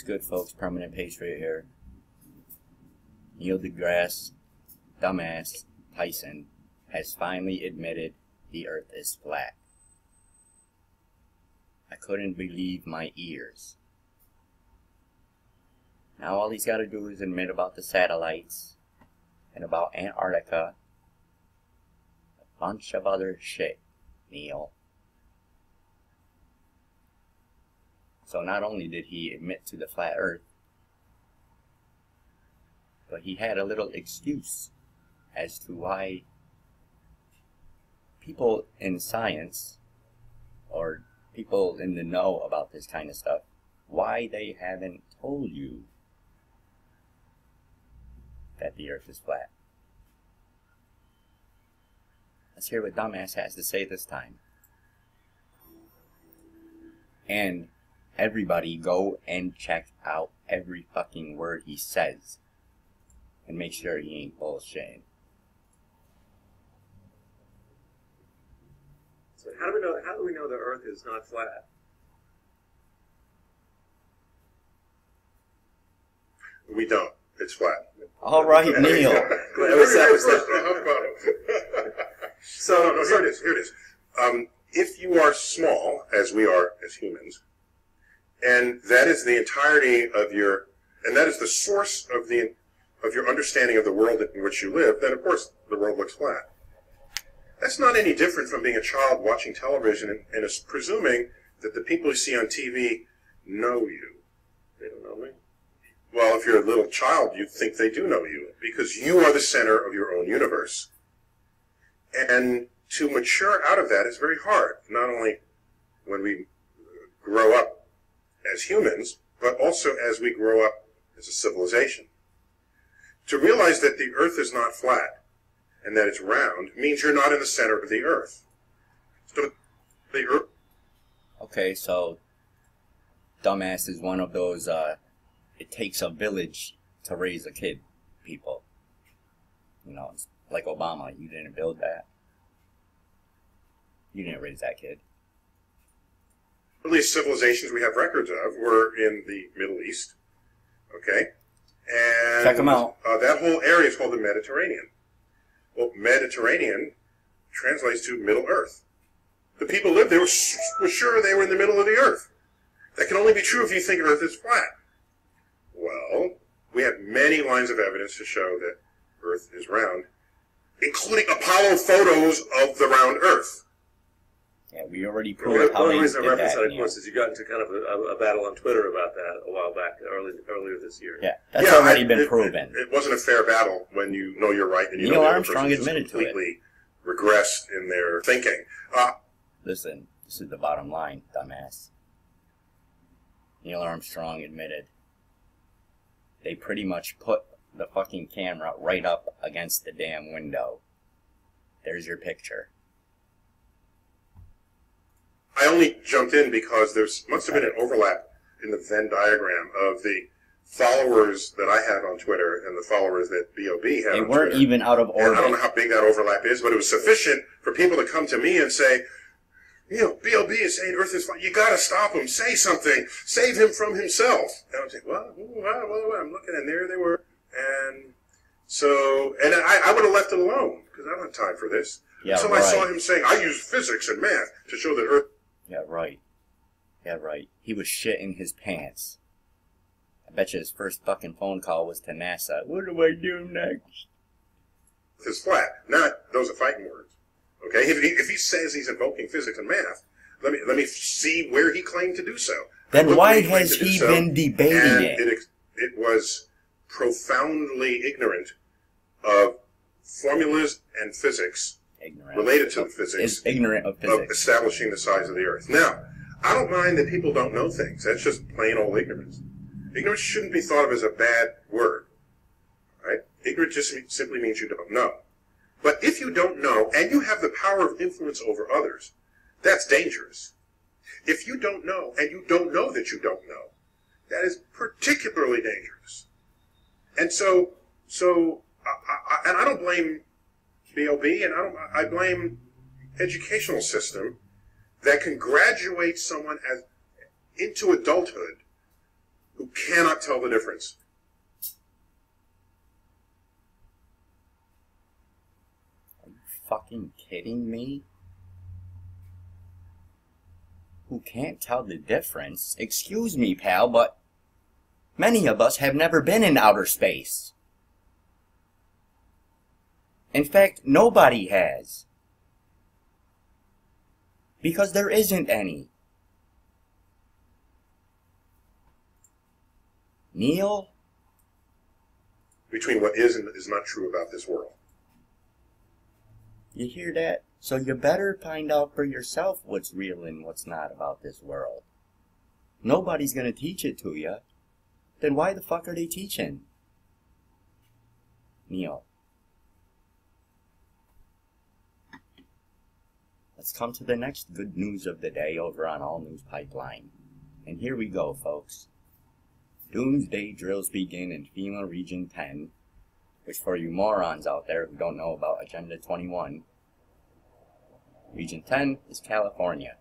What's good, folks? Permanent Patriot here. Neil deGrasse dumbass Tyson has finally admitted the Earth is flat. I couldn't believe my ears. Now all he's got to do is admit about the satellites and about Antarctica. A bunch of other shit, Neil. So not only did he admit to the flat Earth, but he had a little excuse as to why people in science, or people in the know about this kind of stuff, why they haven't told you that the Earth is flat. Let's hear what dumbass has to say this time. And everybody go and check out every fucking word he says and make sure he ain't bullshitting. So how do we know the Earth is not flat? We don't. It's flat. All right, Neil. So here it is. If you are small, as we are as humans, and that is the entirety of your, and that is the source of your understanding of the world in which you live, then of course the world looks flat. That's not any different from being a child watching television and is presuming that the people you see on TV know you. They don't know me. Well, if you're a little child, you think they do know you, because you are the center of your own universe. And to mature out of that is very hard, not only when we grow up as humans, but also as we grow up as a civilization. To realize that the Earth is not flat and that it's round means you're not in the center of the Earth. So the Earth. Okay, so dumbass is one of those it takes a village to raise a kid people. You know, it's like Obama. You didn't build that. You didn't raise that kid. Earliest civilizations we have records of were in the Middle East. Okay? And check them out. That whole area is called the Mediterranean. Well, Mediterranean translates to Middle Earth. The people lived there were sure they were in the middle of the Earth. That can only be true if you think Earth is flat. Well, we have many lines of evidence to show that Earth is round, including Apollo photos of the round Earth. Yeah, we already proved how they did that. One reason I reference that, of course, is you got into kind of a battle on Twitter about that a while back, earlier this year. Yeah, that's already been proven. It wasn't a fair battle when you know you're right and you know the other person is completely regressed in their thinking. Listen, this is the bottom line, dumbass. Neil Armstrong admitted they pretty much put the fucking camera right up against the damn window. There's your picture. I only jumped in because there must have been an overlap in the Venn diagram of the followers that I have on Twitter and the followers that B.O.B. had on Twitter. They weren't even out of order. And I don't know how big that overlap is, but it was sufficient for people to come to me and say, you know, B.O.B. is saying Earth is flat. You got to stop him. Say something. Save him from himself. And I'm saying, well, I'm looking, and there they were. And so, and I would have left it alone because I don't have time for this. Yeah, so right. I saw him saying, I use physics and math to show that Earth. Yeah, right. Yeah, right. He was shitting his pants. I bet you his first fucking phone call was to NASA. What do I do next? Is flat. Not those are fighting words. Okay, if he says he's invoking physics and math, let me see where he claimed to do so. Then why has he been debating it? It was profoundly ignorant of formulas and physics related to the physics. Ignorant of physics. Of establishing the size of the Earth. Now, I don't mind that people don't know things. That's just plain old ignorance. Ignorance shouldn't be thought of as a bad word. Right? Ignorance just simply means you don't know. But if you don't know, and you have the power of influence over others, that's dangerous. If you don't know, and you don't know that you don't know, that is particularly dangerous. And so I don't blame B.O.B., and I blame educational system that can graduate someone into adulthood who cannot tell the difference. Are you fucking kidding me? Who can't tell the difference? Excuse me, pal, but many of us have never been in outer space. In fact, nobody has. Because there isn't any. Neil? Between what is and is not true about this world. You hear that? So you better find out for yourself what's real and what's not about this world. Nobody's gonna teach it to you. Then why the fuck are they teaching? Neil. Let's come to the next good news of the day over on All News Pipeline. And here we go, folks. Doomsday drills begin in FEMA Region 10, which for you morons out there who don't know about Agenda 21, Region 10 is California.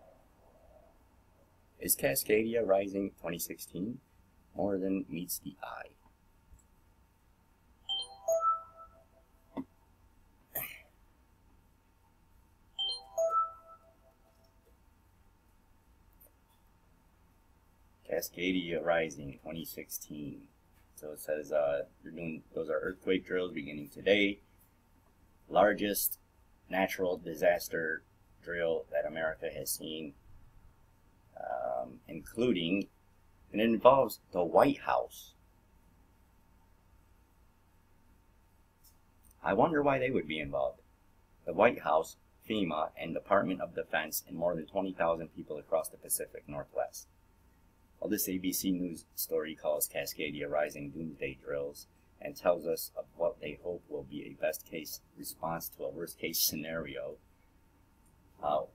Is Cascadia Rising 2016 more than meets the eye? Cascadia Rising 2016. So it says those are earthquake drills beginning today. Largest natural disaster drill that America has seen, including, and it involves the White House. I wonder why they would be involved. The White House, FEMA, and Department of Defense, and more than 20,000 people across the Pacific Northwest. Well, this ABC News story calls Cascadia Rising doomsday drills and tells us of what they hope will be a best-case response to a worst-case scenario.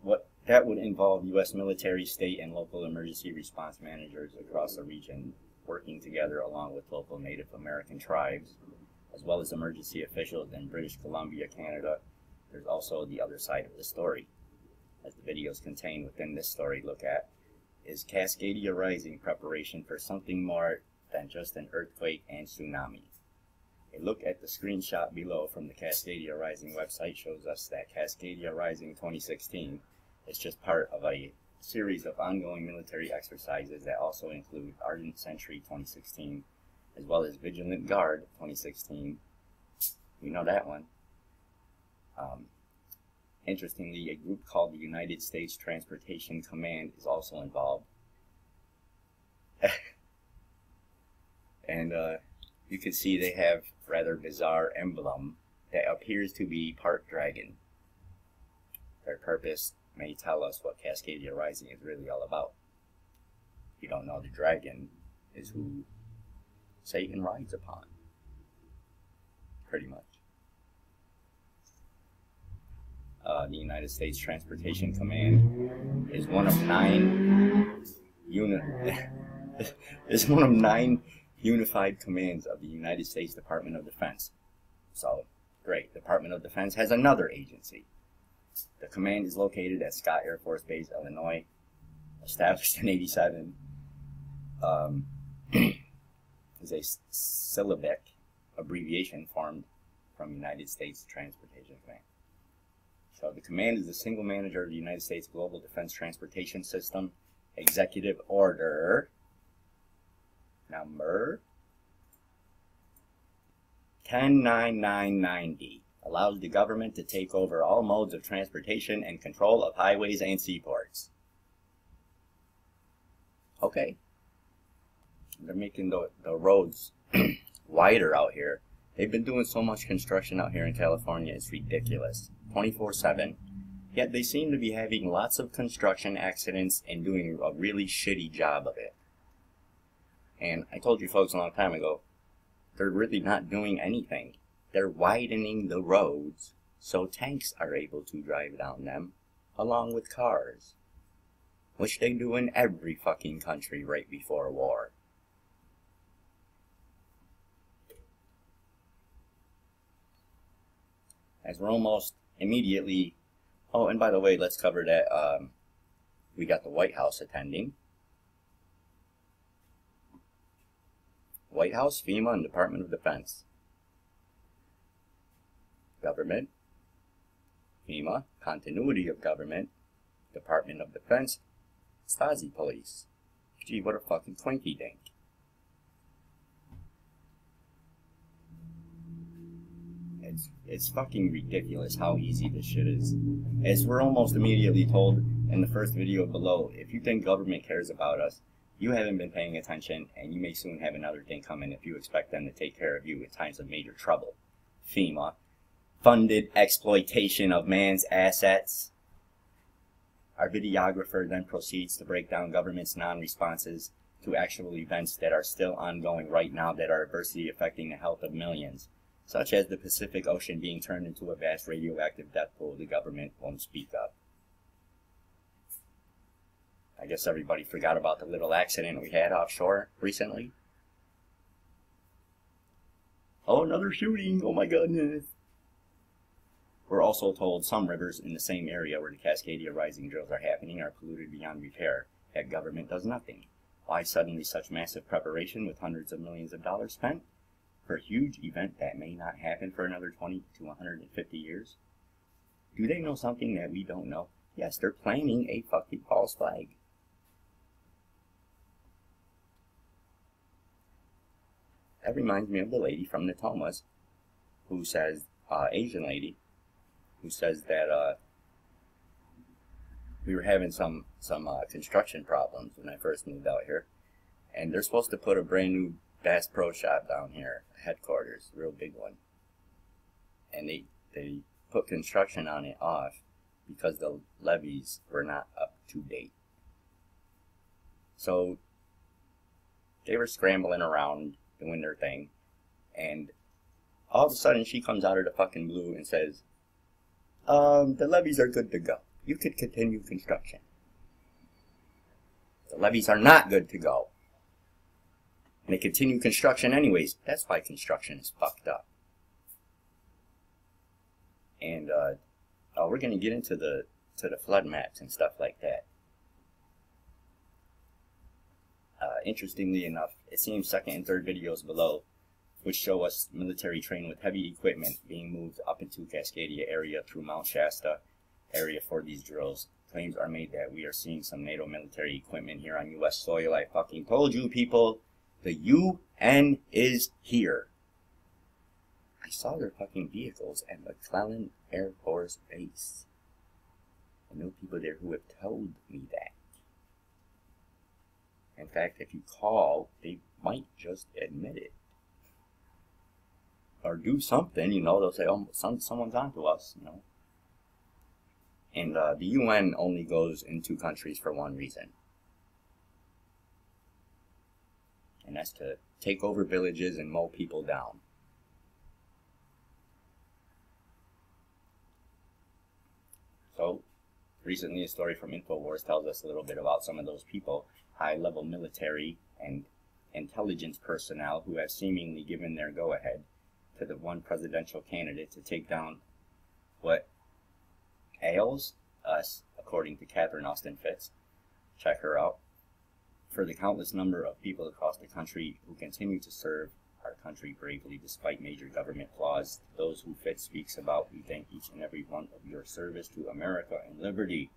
What that would involve U.S. military, state, and local emergency response managers across the region working together along with local Native American tribes, as well as emergency officials in British Columbia, Canada. There's also the other side of the story, as the videos contained within this story look at. Is Cascadia Rising preparation for something more than just an earthquake and tsunami? A look at the screenshot below from the Cascadia Rising website shows us that Cascadia Rising 2016 is just part of a series of ongoing military exercises that also include Ardent Sentry 2016, as well as Vigilant Guard 2016. We know that one. Interestingly, a group called the United States Transportation Command is also involved. And you can see they have rather bizarre emblem that appears to be part dragon. Their purpose may tell us what Cascadia Rising is really all about. If you don't know, the dragon is who Satan rides upon. Pretty much. The United States Transportation Command is one of nine unified commands of the United States Department of Defense. So, great. Department of Defense has another agency. The command is located at Scott Air Force Base, Illinois, established in '87. Is a syllabic abbreviation formed from United States Transportation Command. So the command is the single manager of the United States Global Defense Transportation System. Executive Order number 109990 allows the government to take over all modes of transportation and control of highways and seaports. Okay. They're making the roads wider out here. They've been doing so much construction out here in California, it's ridiculous. 24/7. Yet they seem to be having lots of construction accidents and doing a really shitty job of it. And I told you folks a long time ago, they're really not doing anything. They're widening the roads so tanks are able to drive down them, along with cars. Which they do in every fucking country right before war. As we're almost immediately, oh, and by the way, let's cover that, we got the White House attending. White House, FEMA, and Department of Defense. Government, FEMA, continuity of government, Department of Defense, Stasi police. Gee, what a fucking twinkie dink. It's fucking ridiculous how easy this shit is. As we're almost immediately told in the first video below, if you think government cares about us, you haven't been paying attention, and you may soon have another thing coming if you expect them to take care of you in times of major trouble. FEMA, funded exploitation of man's assets. Our videographer then proceeds to break down government's non-responses to actual events that are still ongoing right now that are adversely affecting the health of millions, such as the Pacific Ocean being turned into a vast radioactive death pool the government won't speak of. I guess everybody forgot about the little accident we had offshore recently. Oh, another shooting! Oh my goodness! We're also told some rivers in the same area where the Cascadia Rising drills are happening are polluted beyond repair, yet government does nothing. Why suddenly such massive preparation with hundreds of millions of dollars spent for a huge event that may not happen for another 20 to 150 years? Do they know something that we don't know? Yes, they're planting a fucking false flag. That reminds me of the lady from the Thomas who says, Asian lady, who says that we were having some construction problems when I first moved out here, and they're supposed to put a brand new Bass Pro Shop down here, headquarters, real big one, and they put construction on it off because the levees were not up to date. So they were scrambling around doing their thing, and all of a sudden she comes out of the fucking blue and says, the levees are good to go. You could continue construction. The levees are not good to go. And they continue construction anyways. That's why construction is fucked up. And we're gonna get into the flood maps and stuff like that. Interestingly enough, it seems second and third videos below, which show us military train with heavy equipment being moved up into Cascadia area through Mount Shasta area for these drills. Claims are made that we are seeing some NATO military equipment here on U.S. soil. I fucking told you, people, the UN is here. I saw their fucking vehicles at McClellan Air Force Base. I know people there who have told me that. In fact, if you call, they might just admit it. Or do something, you know, they'll say, oh, someone's onto us, you know. And the UN only goes into countries for one reason. And that's to take over villages and mow people down. So, recently a story from InfoWars tells us a little bit about some of those people, high-level military and intelligence personnel who have seemingly given their go-ahead to the one presidential candidate to take down what ails us, according to Catherine Austin Fitz. Check her out. For the countless number of people across the country who continue to serve our country bravely despite major government flaws, those who Fitz speaks about, we thank each and every one of your service to America and liberty.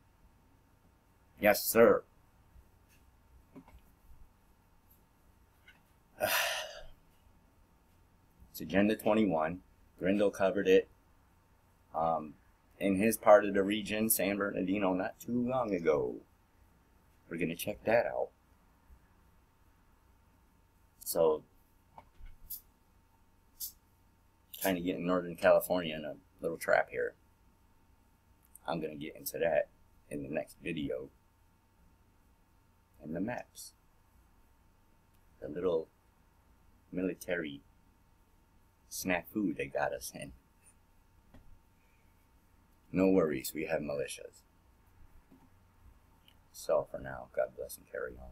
Yes, sir. It's Agenda-21. Grindle covered it in his part of the region, San Bernardino, not too long ago. We're going to check that out. So, kind of getting Northern California in a little trap here. I'm going to get into that in the next video. And the maps. The little military snafu they got us in. No worries, we have militias. So for now, God bless and carry on.